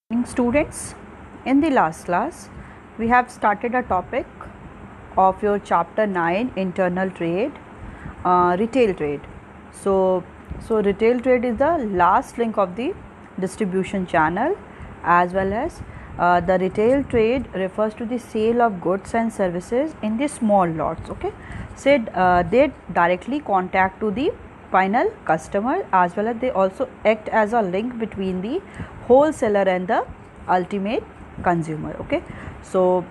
Morning, students. In the last class, we have started a topic of your chapter 9 internal trade, retail trade. So retail trade is the last link of the distribution channel, as well as the retail trade refers to the sale of goods and services in the small lots. Okay, said they directly contact to the final customer, as well as they also act as a link between the wholesaler and the ultimate consumer. Okay, so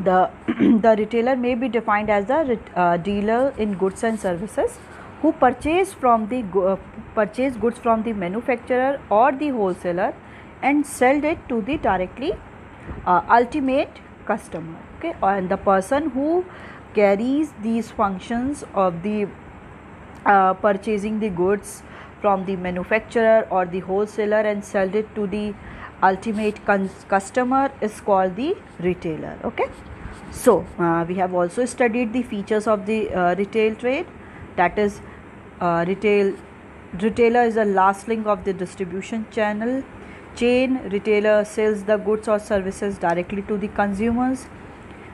the the retailer may be defined as the dealer in goods and services who purchase goods from the manufacturer or the wholesaler and sell it to the directly ultimate customer. Okay, and the person who carries these functions of the purchasing the goods from the manufacturer or the wholesaler and sell it to the ultimate customer is called the retailer. Okay, so we have also studied the features of the retail trade. That is, retailer is the last link of the distribution channel chain. Retailer sells the goods or services directly to the consumers.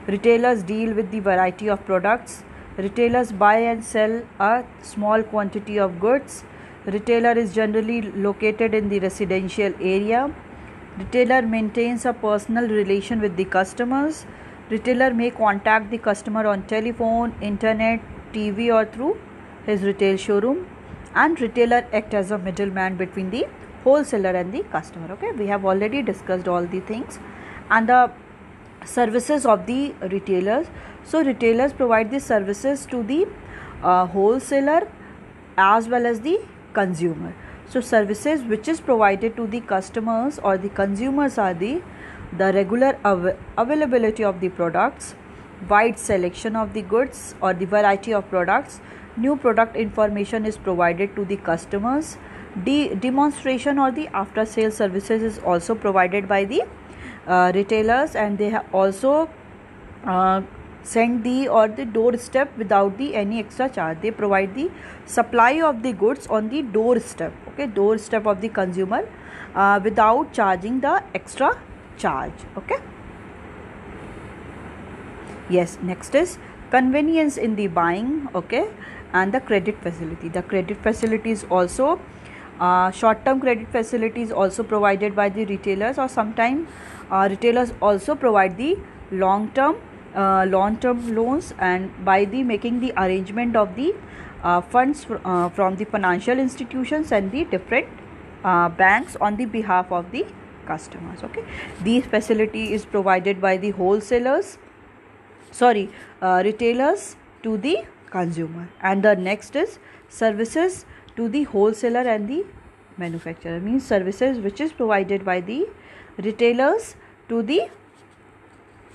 Retailers deal with the variety of products. Retailers buy and sell a small quantity of goods. Retailer is generally located in the residential area. Retailer maintains a personal relation with the customers. Retailer may contact the customer on telephone, internet, TV or through his retail showroom. And retailer acts as a middleman between the wholesaler and the customer. Okay, we have already discussed all the things and the services of the retailers. So retailers provide the services to the wholesaler as well as the consumer. So services which is provided to the customers or the consumers are the regular availability of the products, wide selection of the goods or the variety of products, new product information is provided to the customers, demonstration or the after sale services is also provided by the retailers, and they have also send the doorstep without the any extra charge. They provide the supply of the goods on the doorstep. Okay, doorstep of the consumer without charging the extra charge. Okay, yes, next is convenience in the buying. Okay, and the credit facility. The credit facility is also short-term credit facilities also provided by the retailers, or sometimes retailers also provide the long-term loans, and by the making the arrangement of the funds from the financial institutions and the different banks on the behalf of the customers. Okay, these facility is provided by the retailers to the consumer. And the next is services to the wholesaler and the manufacturer, means services which is provided by the retailers to the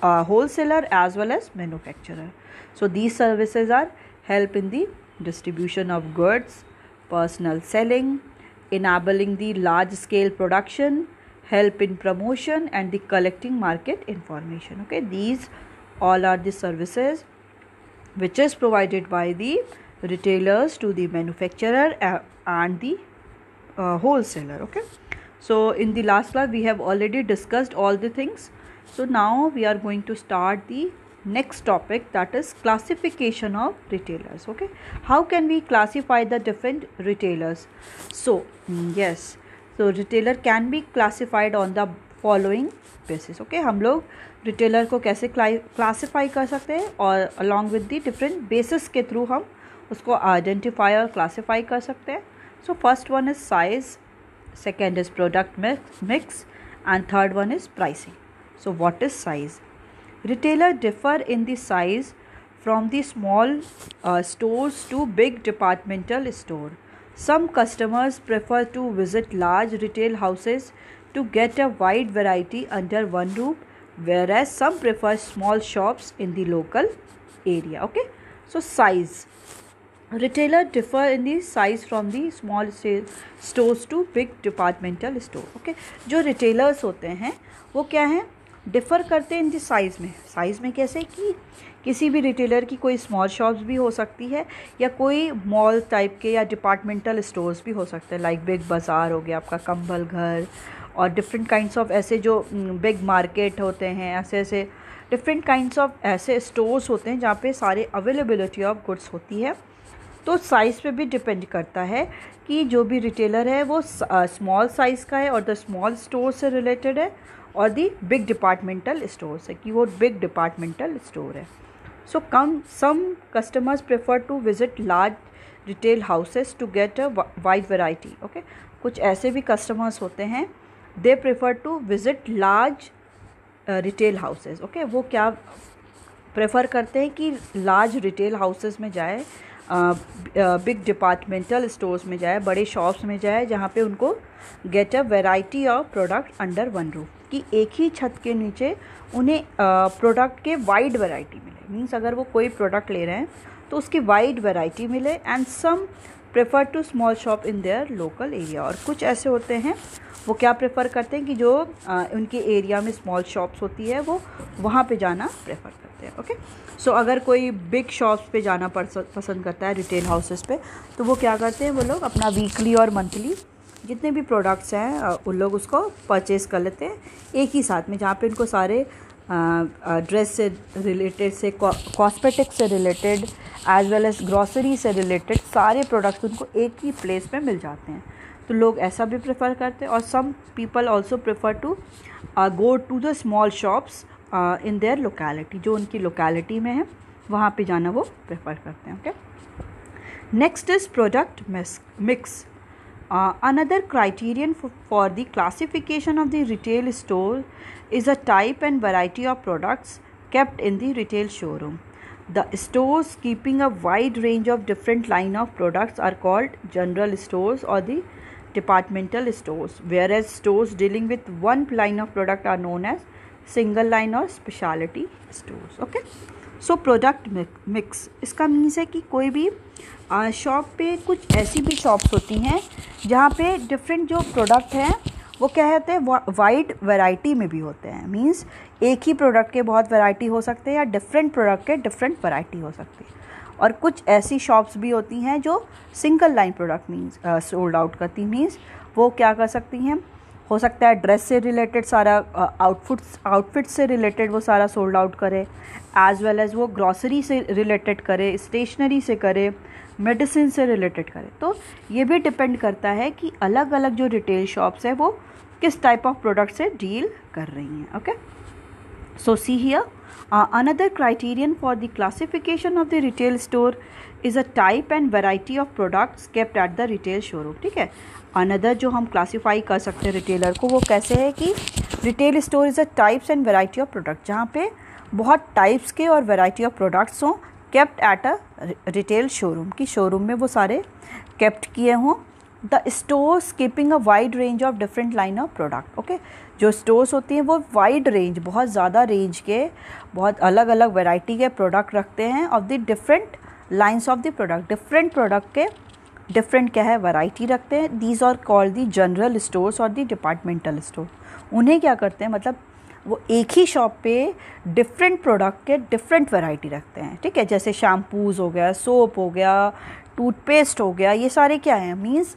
wholesaler as well as manufacturer. So these services are help in the distribution of goods, personal selling, enabling the large scale production, help in promotion and the collecting market information. Okay, these all are the services which is provided by the retailers to the manufacturer and the wholesaler. Okay, so in the last class we have already discussed all the things. So now we are going to start the next topic, that is classification of retailers. Okay, how can we classify the different retailers? So yes, so retailer can be classified on the following basis. Okay, हम लोग retailer को कैसे classify कर सकते हैं, और along with the different basis के through हम उसको आइडेंटिफाई और क्लासीफाई कर सकते हैं. So first one is size, second is product mix and third one is pricing. So what is size? Retailer differ in the size from the small stores to big departmental store. Some customers prefer to visit large retail houses to get a wide variety under one roof, whereas some prefer small shops in the local area. Okay, so size. Retailer differ in the size from the small stores to big departmental store. Okay, जो retailers होते हैं वो क्या हैं, differ करते हैं इन दी size में कैसे कि किसी भी रिटेलर की कोई स्मॉल शॉप्स भी हो सकती है या कोई मॉल टाइप के या डिपार्टमेंटल स्टोर्स भी हो सकते हैं, लाइक बिग बाज़ार हो गया आपका, कंबल घर और डिफरेंट काइंड्स ऑफ ऐसे जो बिग मार्केट होते हैं, ऐसे ऐसे डिफरेंट काइंड्स ऑफ ऐसे स्टोर्स होते हैं जहाँ पे सारे अवेलेबिलिटी ऑफ गुड्स होती है। तो साइज़ पे भी डिपेंड करता है कि जो भी रिटेलर है वो स्मॉल साइज़ का है और द स्मॉल स्टोर से रिलेटेड है, और दी बिग डिपार्टमेंटल स्टोर है कि वो बिग डिपार्टमेंटल स्टोर है। So some customers prefer to visit large retail houses to get a wide variety. Okay, कुछ ऐसे भी कस्टमर्स होते हैं, they prefer to visit large retail houses. Okay, वो क्या प्रेफर करते हैं कि लार्ज रिटेल हाउसेस में जाए, बिग डिपार्टमेंटल स्टोर्स में जाए, बड़े शॉप्स में जाए, जहाँ पे उनको get a variety of product under one roof, कि एक ही छत के नीचे उन्हें प्रोडक्ट के वाइड वैरायटी मिले। मीन्स अगर वो कोई प्रोडक्ट ले रहे हैं तो उसकी वाइड वैरायटी मिले। And some prefer to small shop in their local area, और कुछ ऐसे होते हैं वो क्या प्रेफर करते हैं कि जो उनके एरिया में स्मॉल शॉप्स होती है वो वहाँ पे जाना प्रेफर करते हैं। ओके, सो अगर कोई बिग शॉप्स पे जाना पसंद करता है, रिटेल हाउसेस पे, तो वो क्या करते हैं, वो लोग अपना वीकली और मंथली जितने भी प्रोडक्ट्स हैं उन लोग उसको परचेज़ कर लेते हैं एक ही साथ में, जहाँ पे उनको सारे ड्रेस से रिलेटेड से कॉस्मेटिक्स से related as well as grocery से रिलेटेड सारे प्रोडक्ट्स उनको एक ही प्लेस पे मिल जाते हैं। तो लोग ऐसा भी प्रेफर करते हैं। और some people also prefer to go to the small shops in their locality, जो उनकी लोकेलिटी में है वहाँ पे जाना वो प्रेफर करते हैं। Okay, next is product mix. Another criterion for the classification of the retail store is a type and variety of products kept in the retail showroom. The stores keeping a wide range of different line of products are called general stores or the departmental stores, whereas stores dealing with one line of product are known as single line or specialty stores. Okay, so product mix, इसका means है कि कोई भी shop पे कुछ ऐसी भी shops होती हैं जहाँ पे डिफरेंट जो प्रोडक्ट हैं वो क्या होते हैं, वाइड वैरायटी में भी होते हैं। मींस एक ही प्रोडक्ट के बहुत वैरायटी हो सकते हैं या डिफरेंट प्रोडक्ट के डिफरेंट वैरायटी हो सकती है। और कुछ ऐसी शॉप्स भी होती हैं जो single line product means sold out करती, मींस वो क्या कर सकती हैं, हो सकता है ड्रेस से रिलेटेड सारा, आउटफिट से रिलेटेड वो सारा सोल्ड आउट करे, एज वेल एज वो ग्रॉसरी से रिलेटेड करे, स्टेशनरी से करे, मेडिसिन से रिलेटेड करे। तो ये भी डिपेंड करता है कि अलग अलग जो रिटेल शॉप्स है वो किस टाइप ऑफ प्रोडक्ट से डील कर रही हैं। Okay, so see here another criterion for the classification of the retail store is a type and variety of products kept at the retail showroom. ठीक है, another जो हम क्लासीफाई कर सकते हैं रिटेलर को वो कैसे है कि retail store is a types and variety of product, जहाँ पे बहुत टाइप्स के और वैरायटी ऑफ प्रोडक्ट्स हों kept at a retail showroom, की शोरूम में वो सारे केप्ट किए हों। The stores keeping a wide range of different line of product. Okay, जो स्टोर्स होती हैं वो वाइड रेंज, बहुत ज़्यादा रेंज के, बहुत अलग अलग वैरायटी के प्रोडक्ट रखते हैं of the different lines of the product, different product के डिफरेंट क्या है वैरायटी रखते हैं। These are called the general stores और दी डिपार्टमेंटल स्टोर। उन्हें क्या करते हैं, मतलब वो एक ही शॉप पे डिफरेंट प्रोडक्ट के डिफरेंट वैरायटी रखते हैं। ठीक है, जैसे शैम्पूज़ हो गया, सोप हो गया, टूथपेस्ट हो गया, ये सारे क्या हैं, मीन्स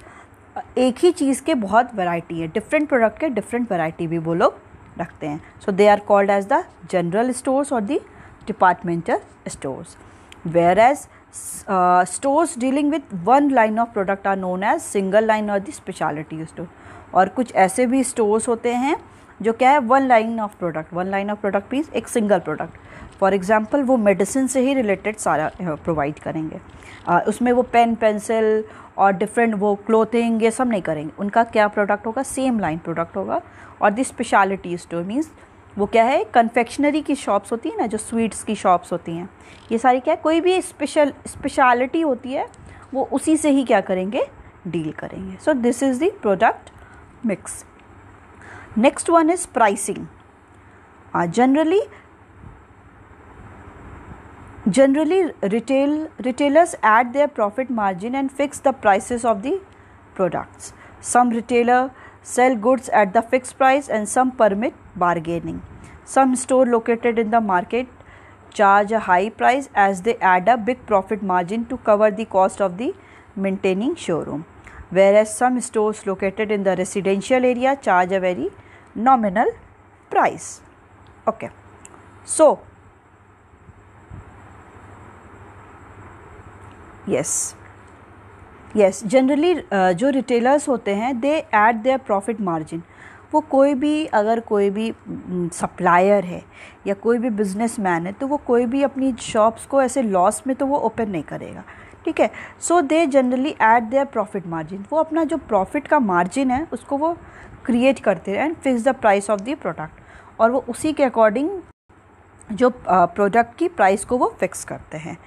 एक ही चीज़ के बहुत वैरायटी है, डिफरेंट प्रोडक्ट के डिफरेंट वैरायटी भी वो लोग रखते हैं। So they are called as the general stores और the departmental stores, where as stores dealing with one line of product are known as single line और द स्पेशलिटी स्टोर। और कुछ ऐसे भी स्टोर्स होते हैं जो क्या है, one line of product, one line of product means एक सिंगल प्रोडक्ट। फॉर एग्जांपल वो मेडिसिन से ही रिलेटेड सारा प्रोवाइड करेंगे, उसमें वो पेन पेंसिल और डिफरेंट वो क्लोथिंग ये सब नहीं करेंगे। उनका क्या प्रोडक्ट होगा, सेम लाइन प्रोडक्ट होगा। और दी स्पेशलिटी स्टोर मीन्स वो क्या है, कन्फेक्शनरी की शॉप्स होती है ना, जो स्वीट्स की शॉप्स होती हैं, ये सारी क्या है, कोई भी स्पेशलिटी होती है वो उसी से ही क्या करेंगे, डील करेंगे। So this is the product mix. Next one is pricing. Generally retailers add their profit margin and fix the prices of the products. Some retailers sell goods at the fixed price and some permit bargaining. Some store located in the market charge a high price as they add a big profit margin to cover the cost of the maintaining showroom. whereas some stores located in the residential area charge a very nominal price. Okay, so yes generally जो retailers होते हैं they add their profit margin. वो कोई भी अगर कोई भी supplier है या कोई भी बिजनेसमैन है तो वो कोई भी अपनी शॉप्स को ऐसे लॉस में तो वो ओपन नहीं करेगा, ठीक है. So they generally add their profit margin. वो अपना जो प्रॉफिट का मार्जिन है उसको वो क्रिएट करते हैं and fix the price of the product, और वो उसी के अकॉर्डिंग जो प्रोडक्ट की प्राइस को वो फिक्स करते हैं.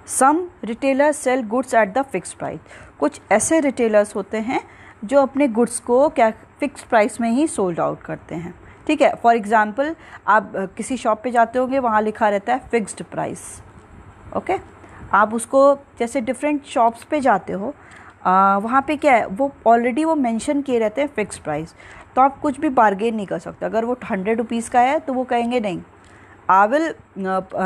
Some retailers sell goods at the fix price. कुछ ऐसे रिटेलर्स होते हैं जो अपने गुड्स को क्या फिक्स प्राइस में ही सोल्ड आउट करते हैं, ठीक है. फॉर एग्जांपल आप किसी शॉप पे जाते होंगे, वहाँ लिखा रहता है फिक्स्ड प्राइस. ओके, आप उसको जैसे डिफरेंट शॉप्स पे जाते हो, वहाँ पे क्या है वो ऑलरेडी वो मेंशन किए रहते हैं फिक्स प्राइस, तो आप कुछ भी बार्गेन नहीं कर सकते. अगर वो 100 रुपीज़ का है तो वो कहेंगे नहीं, I will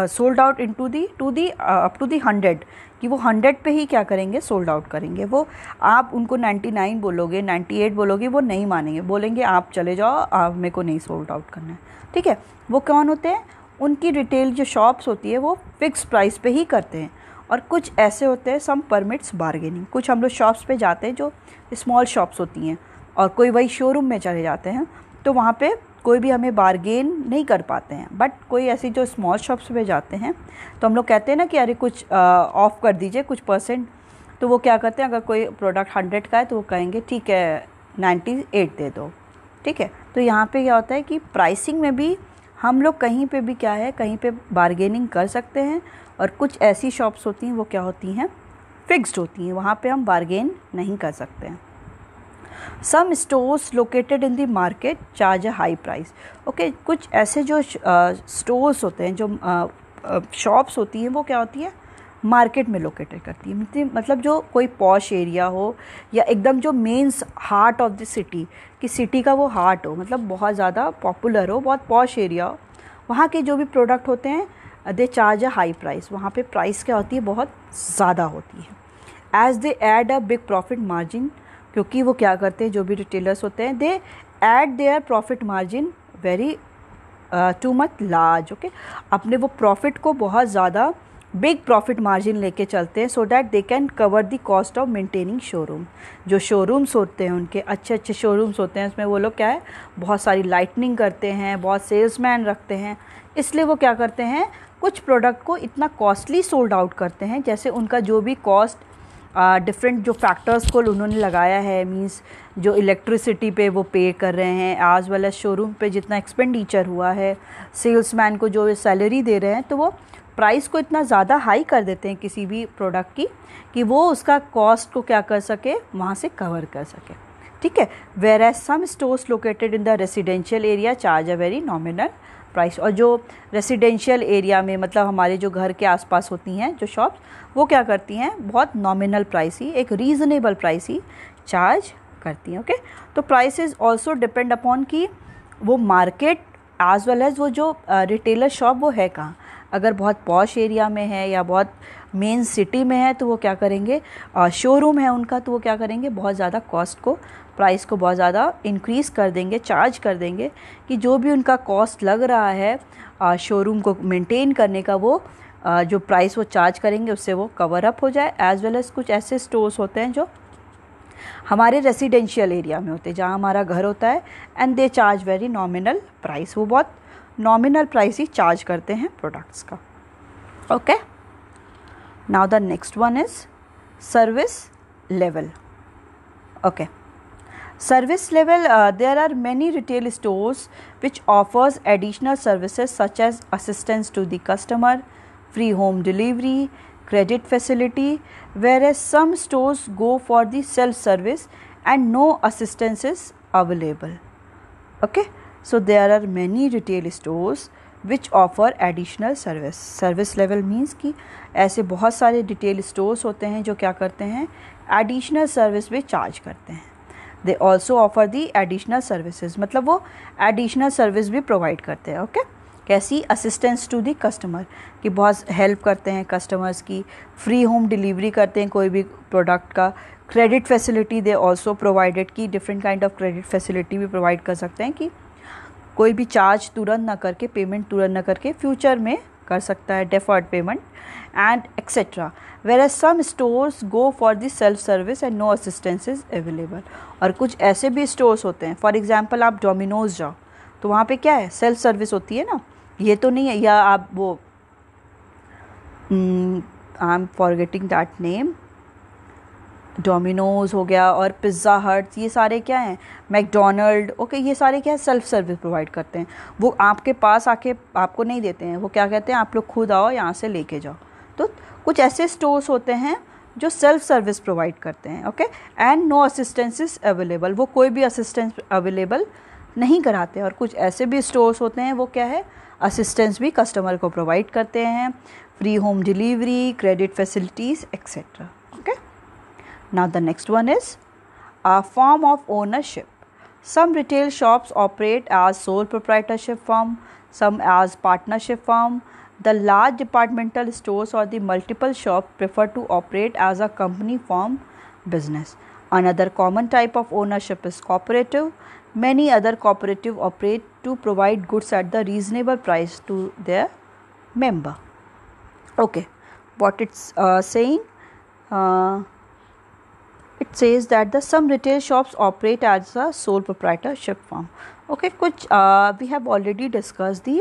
sold out to the up to the 100, कि वो 100 पे ही क्या करेंगे सोल्ड आउट करेंगे. वो आप उनको 99 बोलोगे, 98 बोलोगे, वो नहीं मानेंगे, बोलेंगे आप चले जाओ, आप मेरे को नहीं सोल्ड आउट करना है, ठीक है. वो कौन होते हैं? उनकी रिटेल जो शॉप्स होती है वो फिक्स प्राइस पे ही करते हैं. और कुछ ऐसे होते हैं सम परमिट्स बार्गेनिंग. कुछ हम लोग शॉप्स पे जाते हैं जो स्मॉल शॉप्स होती हैं, और कोई वही शोरूम में चले जाते हैं, तो वहाँ पे कोई भी हमें बार्गेन नहीं कर पाते हैं. बट कोई ऐसी जो स्मॉल शॉप्स पे जाते हैं तो हम लोग कहते हैं ना कि अरे कुछ ऑफ़ कर दीजिए कुछ %, तो वो क्या करते हैं, अगर कोई प्रोडक्ट 100 का है तो वो कहेंगे ठीक है 98 दे दो, ठीक है. तो यहाँ पे क्या होता है कि प्राइसिंग में भी हम लोग कहीं पे भी क्या है, कहीं पे बार्गेनिंग कर सकते हैं, और कुछ ऐसी शॉप्स होती हैं वो क्या होती हैं, फिक्स्ड होती हैं, वहाँ पे हम बार्गेन नहीं कर सकते हैं. Some stores located in the market charge a high price. Okay, कुछ ऐसे जो स्टोर्स होते हैं, जो शॉप्स होती हैं, वो क्या होती है मार्केट में लोकेटेड करती है. मतलब जो कोई पॉश एरिया हो या एकदम जो main heart of the city, कि सिटी का वो हार्ट हो, मतलब बहुत ज़्यादा पॉपुलर हो, बहुत पॉश एरिया हो, वहाँ के जो भी प्रोडक्ट होते हैं they charge a high price. वहाँ पे प्राइस क्या होती है, बहुत ज़्यादा होती है. As they add a big profit margin, क्योंकि वो क्या करते हैं जो भी रिटेलर्स होते हैं, they add their profit margin very too much large. Okay, अपने वो प्रॉफिट को बहुत ज़्यादा बिग प्रॉफिट मार्जिन लेके चलते हैं, so that they can cover the cost of maintaining showroom. जो शोरूम्स होते हैं उनके अच्छे अच्छे शोरूम्स होते हैं, उसमें वो लोग क्या है बहुत सारी लाइटनिंग करते हैं, बहुत सेल्समैन रखते हैं, इसलिए वो क्या करते हैं कुछ प्रोडक्ट को इतना कॉस्टली सोल्ड आउट करते हैं, जैसे उनका जो भी कॉस्ट डिफरेंट जो फैक्टर्स को उन्होंने लगाया है, मींस जो इलेक्ट्रिसिटी पे वो पे कर रहे हैं, आज वाला शोरूम पे जितना एक्सपेंडिचर हुआ है, सेल्समैन को जो सैलरी दे रहे हैं, तो वो प्राइस को इतना ज़्यादा हाई कर देते हैं किसी भी प्रोडक्ट की कि वो उसका कॉस्ट को क्या कर सके, वहाँ से कवर कर सके, ठीक है. Where as some stores located in the residential area charge a very nominal price. और जो रेसिडेंशियल एरिया में, मतलब हमारे जो घर के आसपास होती हैं जो शॉप्स, वो क्या करती हैं बहुत नॉमिनल प्राइस ही, एक रीज़नेबल प्राइस ही चार्ज करती हैं. ओके, तो प्राइसेस ऑल्सो डिपेंड अपॉन कि वो मार्केट एज वेल एज वो जो रिटेलर शॉप वो है कहाँ. अगर बहुत पॉश एरिया में है या बहुत मेन सिटी में है तो वो क्या करेंगे, शोरूम है उनका, तो वो क्या करेंगे बहुत ज़्यादा कॉस्ट को, प्राइस को बहुत ज़्यादा इंक्रीज़ कर देंगे, चार्ज कर देंगे, कि जो भी उनका कॉस्ट लग रहा है शोरूम को मेंटेन करने का, वो जो प्राइस वो चार्ज करेंगे उससे वो कवर अप हो जाए. एज वेल एज कुछ ऐसे स्टोर्स होते हैं जो हमारे रेसिडेंशियल एरिया में होते हैं, जहाँ हमारा घर होता है, and they charge very nominal price. वो बहुत नॉमिनल प्राइस ही चार्ज करते हैं प्रोडक्ट्स का. Okay, now the next one is service level. Okay, service level, there are many retail stores which offers additional services such as assistance to the customer, free home delivery, credit facility, whereas some stores go for the self service and no assistance is available. Okay, so there are many retail stores which offer additional service. Service level means कि ऐसे बहुत सारे retail stores होते हैं जो क्या करते हैं एडिशनल सर्विस भी चार्ज करते हैं. They also offer the additional services, मतलब वो एडिशनल सर्विस भी प्रोवाइड करते हैं. ओके, कैसी, असिस्टेंस टू दी कस्टमर, कि बहुत हेल्प करते हैं कस्टमर्स की, फ्री होम डिलीवरी करते हैं कोई भी प्रोडक्ट का, credit facility they also provided, की different kind of credit facility भी प्रोवाइड कर सकते हैं कि कोई भी चार्ज तुरंत ना करके, पेमेंट तुरंत ना करके फ्यूचर में कर सकता है, deferred payment and etcetera. Where some stores go for the self service and no assistance is available. और कुछ ऐसे भी स्टोर्स होते हैं, फॉर एग्जांपल आप डोमिनोज जाओ तो वहाँ पे क्या है, सेल्फ सर्विस होती है ना, ये तो नहीं है, या आप वो I am forgetting that name, Domino's हो गया और पिज़्ज़ा हट, ये सारे क्या हैं, मैकडोनल्ड, ओके, ये सारे क्या है, सेल्फ सर्विस प्रोवाइड करते हैं। वो आपके पास आके आपको नहीं देते हैं, वो क्या कहते हैं, आप लोग खुद आओ यहाँ से लेके जाओ। तो कुछ ऐसे स्टोर्स होते हैं जो सेल्फ सर्विस प्रोवाइड करते हैं, okay, and no assistance is available, वो कोई भी असिस्टेंस अवेलेबल नहीं कराते। और कुछ ऐसे भी स्टोर्स होते हैं वो क्या है, असिस्टेंस भी कस्टमर को प्रोवाइड करते हैं, free home delivery, credit facilities etcetera. Okay, now the next one is a form of ownership. Some retail shops operate as sole proprietorship firm, some as partnership firm. The large departmental stores or the multiple shops prefer to operate as a company form business. Another common type of ownership is cooperative. Many other cooperative operate to provide goods at the reasonable price to their member. Okay, what it's saying? It says that the some retail shops operate as a sole proprietorship firm. Okay, कुछ we have already discussed the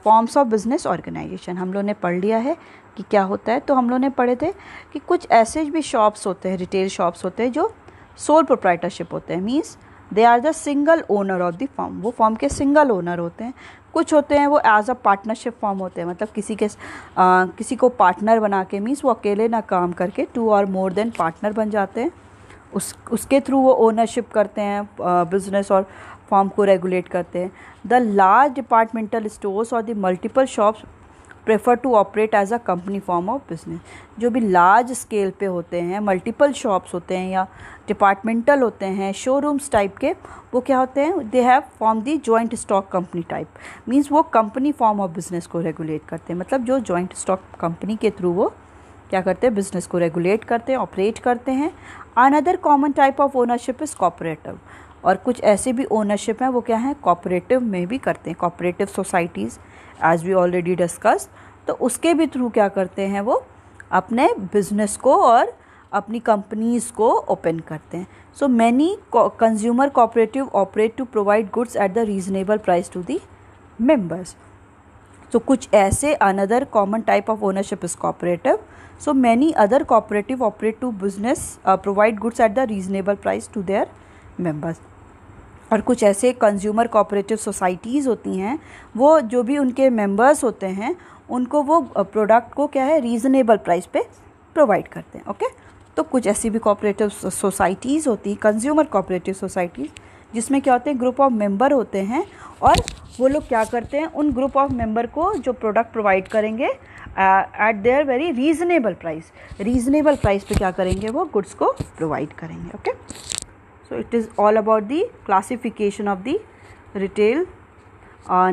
forms of business organization. हम लोग ने पढ़ लिया है कि क्या होता है। तो हम लोग ने पढ़े थे कि कुछ ऐसे भी शॉप्स होते हैं, रिटेल शॉप्स होते हैं जो सोल प्रोप्राइटरशिप होते हैं, means they are the single owner of the firm, वो फर्म के सिंगल ओनर होते हैं। कुछ होते हैं वो एज अ पार्टनरशिप फर्म होते हैं, मतलब किसी को पार्टनर बना के, मीन्स वो अकेले ना काम करके 2 और मोर देन पार्टनर बन जाते हैं, उसके थ्रू वो ओनरशिप करते हैं, बिजनेस और फर्म को रेगुलेट करते हैं। द लार्ज डिपार्टमेंटल स्टोर्स और the multiple shops prefer to operate as a company form of business. जो भी लार्ज स्केल पे होते हैं, मल्टीपल शॉप्स होते हैं या डिपार्टमेंटल होते हैं, शोरूम्स टाइप के, वो क्या होते हैं, they have form the joint stock company type, means वो कंपनी फॉर्म ऑफ बिजनेस को रेगुलेट करते हैं। मतलब जो जॉइंट स्टॉक कंपनी के थ्रू वो क्या करते हैं, बिजनेस को रेगुलेट करते हैं, ऑपरेट करते हैं। Another common type of ownership is cooperative. और कुछ ऐसे भी ओनरशिप हैं वो क्या हैं, कॉपरेटिव में भी करते हैं, cooperative societies as we already discuss. तो उसके भी थ्रू क्या करते हैं, वो अपने बिजनेस को और अपनी कंपनीज़ को ओपन करते हैं। So many consumer cooperative operate to provide goods at the reasonable price to the members. तो कुछ ऐसे another common type of ownership is cooperative. So many other cooperative operate to business provide goods at the reasonable price to their members. और कुछ ऐसे consumer cooperative societies होती हैं, वो जो भी उनके मेंबर्स होते हैं उनको वो प्रोडक्ट को क्या है, रीज़नेबल प्राइस पे प्रोवाइड करते हैं। ओके, तो कुछ ऐसी भी कोऑपरेटिव सोसाइटीज़ होती हैं, कंज्यूमर कोऑपरेटिव सोसाइटीज़, जिसमें क्या होते हैं, ग्रुप ऑफ मेंबर होते हैं और वो लोग क्या करते हैं, उन ग्रुप ऑफ मेंबर को जो प्रोडक्ट प्रोवाइड करेंगे eight there very reasonable price, reasonable price पे क्या करेंगे, वो गुड्स को प्रोवाइड करेंगे। Okay, so it is all about the classification of the retail.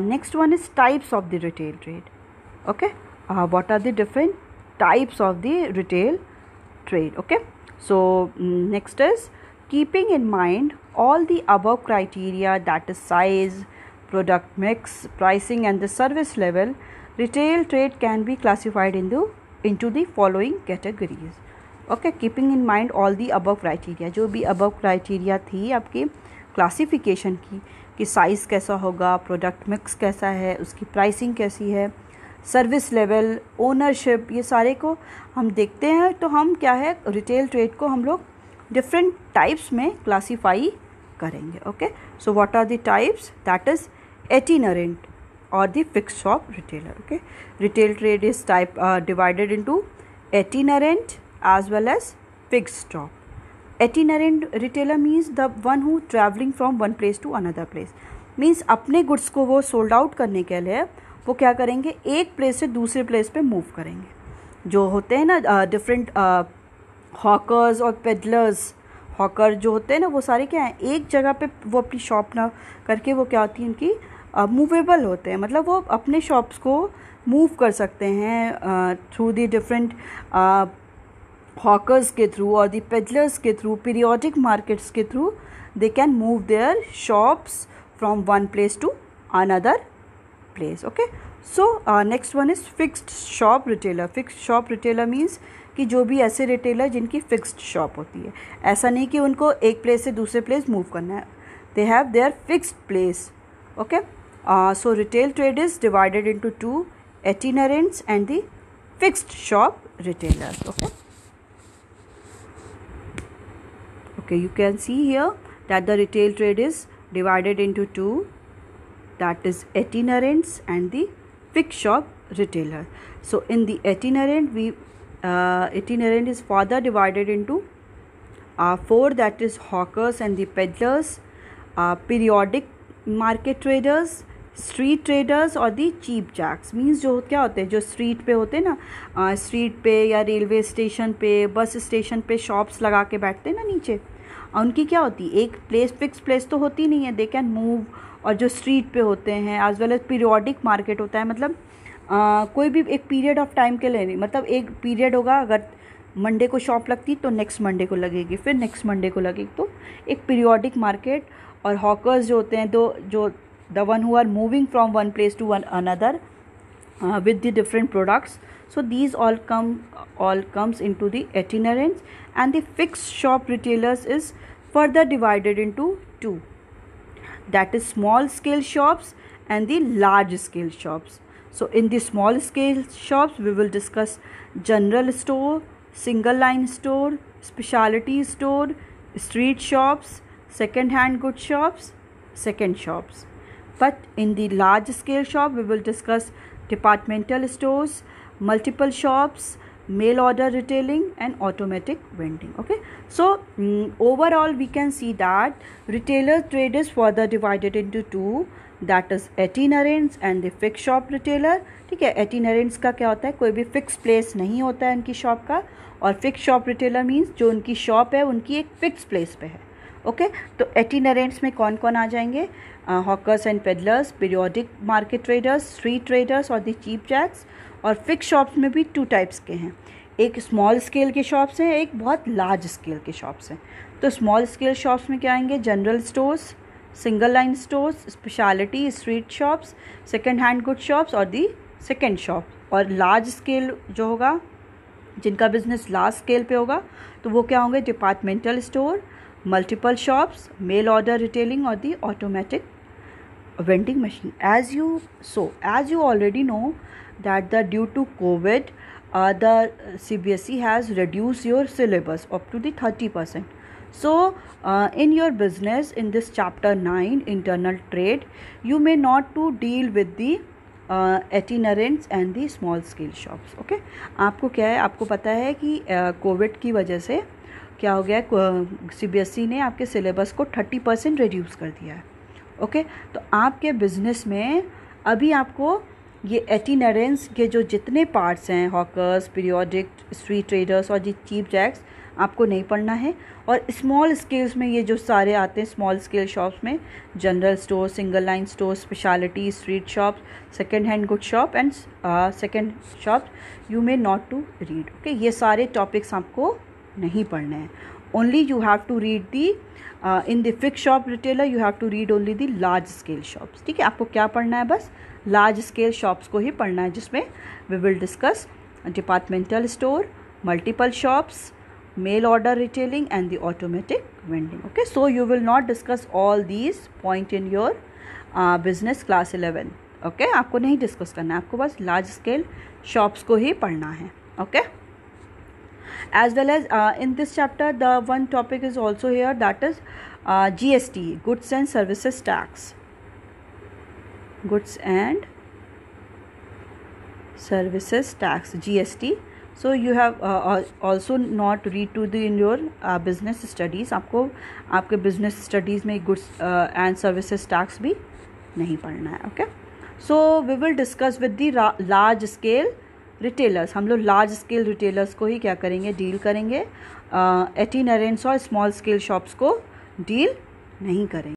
Next one is types of the retail trade. Okay, what are the different types of the retail trade? Okay, so next is keeping in mind all the above criteria, that is size, product mix, pricing and the service level. Retail trade can be classified into the following categories. Okay, keeping in mind all the above criteria, जो भी above criteria थी आपकी classification की, कि size कैसा होगा, product mix कैसा है, उसकी प्राइसिंग कैसी है, सर्विस लेवल, ओनरशिप, ये सारे को हम देखते हैं। तो हम क्या है, रिटेल ट्रेड को हम लोग डिफरेंट टाइप्स में क्लासीफाई करेंगे। Okay, so what are the types, that is itinerant और the fixed shop retailer. Okay, retail trade is type divided into itinerant as well as fixed stop. Itinerant retailer means the one who traveling from one place to another place, means अपने goods को वो sold out करने के लिए वो क्या करेंगे, एक प्लेस से दूसरे प्लेस पे मूव करेंगे। जो होते हैं ना डिफरेंट हॉकर्स और पेडलर्स, हॉकर जो होते हैं ना, वो सारे क्या हैं, एक जगह पे वो अपनी शॉप ना करके वो क्या होती है, उनकी मूवेबल होते हैं, मतलब वो अपने शॉप्स को मूव कर सकते हैं थ्रू द डिफरेंट हॉकर्स के थ्रू और द पेडलर्स के थ्रू, पीरियोडिक मार्केट्स के through they can move their shops from one place to another place. Okay, so next one is fixed shop retailer. Fixed shop retailer means कि जो भी ऐसे retailer जिनकी fixed shop होती है, ऐसा नहीं कि उनको एक प्लेस से दूसरे प्लेस मूव करना है, they have their fixed place. Okay, so retail trade is divided into two, itinerants and the fixed shop retailers. Okay, you can see here that the retail trade is divided into two, that is itinerants and the fixed shop retailer. So in the itinerant, itinerant is further divided into four, that is hawkers and the peddlers, periodic market traders, street traders और दी cheap Jacques. Means जो क्या होते हैं, जो street पे होते हैं ना, स्ट्रीट पे या रेलवे स्टेशन पे, बस स्टेशन पे शॉप्स लगा के बैठते हैं ना नीचे, उनकी क्या होती है, एक प्लेस फिक्स प्लेस तो होती नहीं है, दे कैन मूव. और जो स्ट्रीट पे होते हैं as well as periodic market होता है, मतलब कोई भी एक पीरियड ऑफ टाइम के लिए नहीं, मतलब एक पीरियड होगा, अगर मंडे को शॉप लगती तो नेक्स्ट मंडे को लगेगी, फिर नेक्स्ट मंडे को लगेगी, तो एक पीरियोडिक मार्केट. और हॉकर्स जो होते हैं, तो जो the one who are moving from one place to another with the different products. So these all comes into the itinerants. And the fixed shop retailers is further divided into two, that is small scale shops and the large scale shops. So in the small scale shops we will discuss general store, single line store, specialty store, street shops, second hand good shops, second shops. But in the large scale shop we will discuss departmental stores, multiple shops, mail order retailing and automatic vending. Okay, so overall we can see that retailer trade is further divided into two, that is itinerants and the fixed shop retailer. ठीक है, itinerants का क्या होता है, कोई भी fix place नहीं होता है उनकी शॉप का, और फिक्स शॉप रिटेलर मीन्स जो उनकी शॉप है उनकी एक फिक्स प्लेस पे है. ओके, तो itinerants में कौन कौन आ जाएंगे, hawkers and peddlers, periodic market traders, street traders और द चीप जैक्स. और फिक्स शॉप्स में भी टू टाइप्स के हैं, एक स्मॉल स्केल के शॉप्स हैं, एक बहुत लार्ज स्केल के शॉप्स हैं. तो स्मॉल स्केल शॉप्स में क्या आएंगे, general stores, single line stores, speciality, street shops, second hand good shops और दी सेकेंड शॉप. और लार्ज स्केल जो होगा, जिनका बिजनेस लार्ज स्केल पे होगा, तो वो क्या होंगे, departmental store, multiple shops, mail order retailing और the automatic vending machine. As you already know that due to COVID, the CBSE has reduced your syllabus up to the 30%. So in your business, in this chapter 9 internal trade, you may not to deal with the itinerants and the small scale shops. Okay, आपको क्या है, आपको पता है कि Covid की वजह से क्या हो गया, CBSE ने आपके सिलेबस को 30% रिड्यूस कर दिया है. ओके, तो आपके बिजनेस में अभी आपको ये itinerants के जो जितने पार्ट्स हैं, हॉकर्स, पीरियोडिक, स्ट्रीट ट्रेडर्स और जी चीप जैक्स, आपको नहीं पढ़ना है. और स्मॉल स्केल्स में ये जो सारे आते हैं स्मॉल स्केल शॉप्स में, general store, single line store, speciality, street shop, second hand good shop and second shop, you may not to read. Okay, ये सारे टॉपिक्स आपको नहीं पढ़ने हैं. Only you have to read the in the fixed shop retailer, you have to read only the large scale shops. ठीक है, आपको क्या पढ़ना है, बस large scale shops को ही पढ़ना है, जिसमें we will discuss departmental store, multiple shops, mail order retailing and the automatic vending. Okay, so you will not discuss all these point in your business class 11. Okay, आपको नहीं discuss करना है, आपको बस large scale shops को ही पढ़ना है. Okay, as well as in this chapter the one topic is also here, that is GST, goods and services tax, goods and services tax, GST. So you have also not read to the in your business studies, आपको आपके business studies में goods and services tax भी नहीं पढ़ना है. Okay, so we will discuss with the large scale retailers. हम लोग large scale retailers को ही क्या करेंगे, डील करेंगे. itinerants और स्मॉल स्केल शॉप्स को डील नहीं करेंगे.